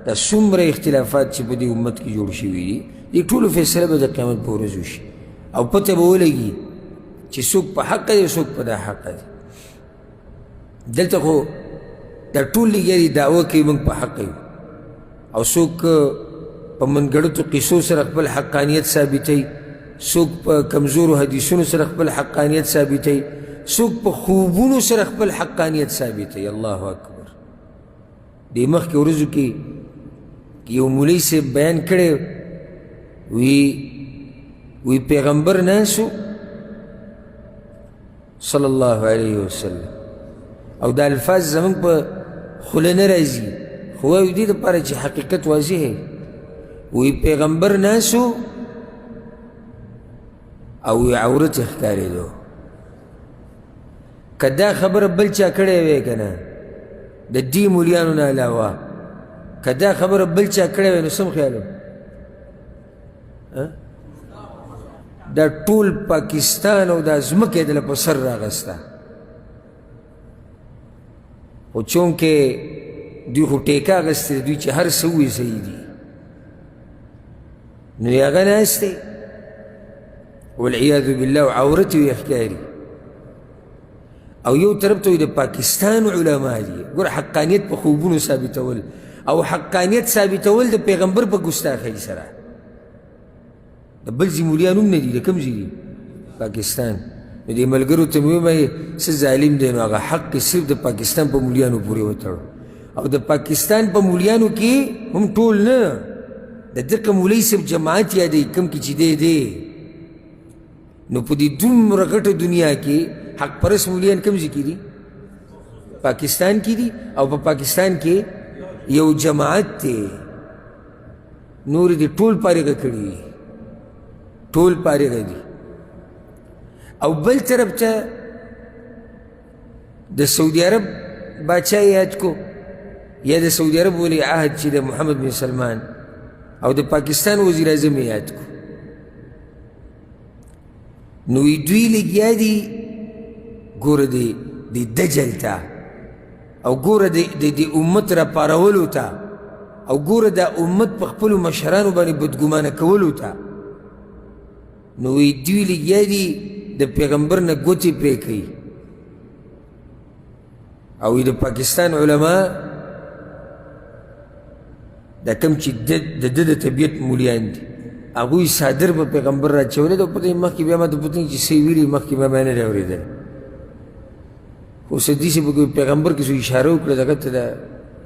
دا څومره اختلافات چې په دې امت کې جوړ شوي دي دې ټولو فیصله به د قیامت په ورځ وشي او پته به ولګي چې څوک په حق دی څوک په دا حق دی. دلته خو دا ټول لګیا دي دعوه کوي موږ په حق یو او څوک په منګړتو قصو سره خپل حقانیت ثابتوي، څوک په کمزورو حدیثونو سره خپل حقانیت ثابتوي، څوک په خوبونو سره خپل حقانیت ثابتوي. الله اکبر. دې مخکې ورځو کې یو مولوي صاحب بیان کړی وی پیغمبر ناسو صلی الله علیه وسلم او دا الفاظ زمونږ په خوله نه راځي خو وایو دې دپاره چې حقیقت واضح دی. وی پیغمبر ناسو او وی عورت یې ښکارېدو. که دا خبره بل چا کړی وی که نه د دې مولیانو نه علاوه که دا خبره بل چا کړی وی نو سم خیال دا ټول پاکستان او دا ځمکه یې دله په سر راغسته. خو چونکې دوی خو ټیکه اخیستې دوی چې هر څه ووایي صحیح دي نو یې هغه ناست دی والعیاذ بالله او عورت یې ښکاري. او یو طرف ته د پاکستان علما دي ګوره حقانیت په خوبونو ثابتول او حقانیت ثابتول د پیغمبر په ګستاخۍ سره. د بل ځای مولیان هم نه دي، د کوم ځای دي؟ پاکستان. نو دې ملګرو ته مې ووایي څه ظالم دی نو هغه حق یې صرف د پاکستان په مولیانو پورې وتړو او د پاکستان په مولیانو کې هم ټول نه د دغه مولوي صاحب جماعت یادوي کوم کې چې دی نو په دې دومره غټه دنیا کې حق پرست مولیان کوم ځای کې دي؟ پاکستان کې دي او په پاکستان کې یو جماعت دی نور دې ټول فارغه کړي دي، ټول فارغه دي. او بل طرف ته د سعودي عرب باچا یاد کو یا د سعودي عرب ولی عهد چې د محمد بن سلمان او د پاکستان وزیر اعظم یاد کو. نو دوی لګیا دي ګوره د دجل ته او ګوره د امت راپارولو ته او ګوره د امت په خپلو مشرانو باندې بدګمانه کولو ته. نو دوی لګیا دي د پیغمبر نه ګوتې پرې کوي او د پاکستان علما دا کوم چې د ده د طبیعت مولیان دي هغوی صادر په پیغمبر راچولی ده. پته مخکې بیا ما ته پوښتنه چې څه یې ویلي مخکې ما نه دی اورېدلی خو څه داسې په پیغمبر کې څه اشاره وکړه دغه ته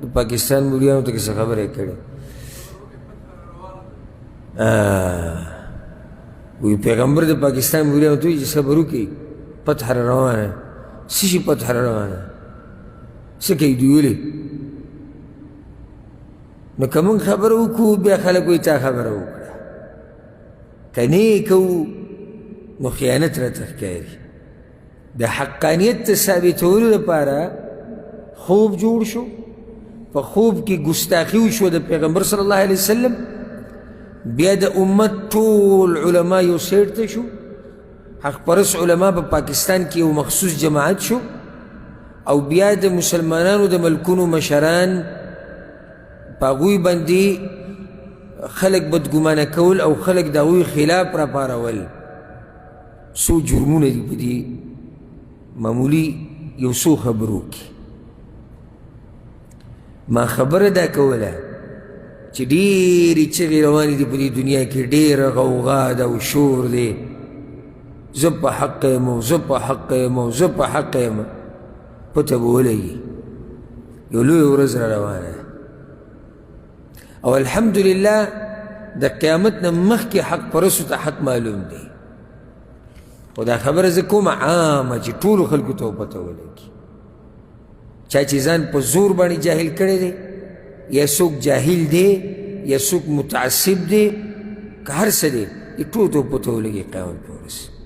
د پاکستان مولیانو ته کې څه خبره یې کړې. وی پیغمبر د پاکستان مولیانو ته وایي چې صبر وکړئ فتح را روانه. څه شي فتح را روانه؟ څه کوي دوی ولې؟ نو که موږ خبره وکړو بیا خلک وایي تا خبره وکړه، که نه یې کوو نو خیانت راته ښکاري. د حقانیت ته ثابتولو لپاره خوب جوړ شو، په خوب کې ګستاخي وشوه د پیغمبر صلی الله علیه وسلم، بیا د امت ټول علما یو سیټ ته شو، حق پرست علما په پاکستان کې یو مخصوص جماعت شو او بیا د مسلمانانو د ملکونو مشران په هغوی باندې خلک بدګمانه کول او خلک د هغوی خلاف راپارول. څو جرمونه دي په دې معمولي یو څو خبرو کې. ما خبره دا کوله چې ډېرې چغې روانې دي په دې دنیا کې، ډېره غوغا ده او شور دی، زه په حق یم او زه په حق یم او زه په حق یم. پته به ولګي یو لویه ورځ را روانه ده او الحمدلله د قیامت نه مخکې حق پرستو ته حق معلوم دی. خو دا خبره زه کومه عامه چې ټولو خلکو ته پته ولګي. چا چې ځان په زور باندې جاهل کړی دی یا څوک جاهل دی یا څوک متعصب دی که هر څه دی ټولو ته پته ولګي قیامت په ورځ.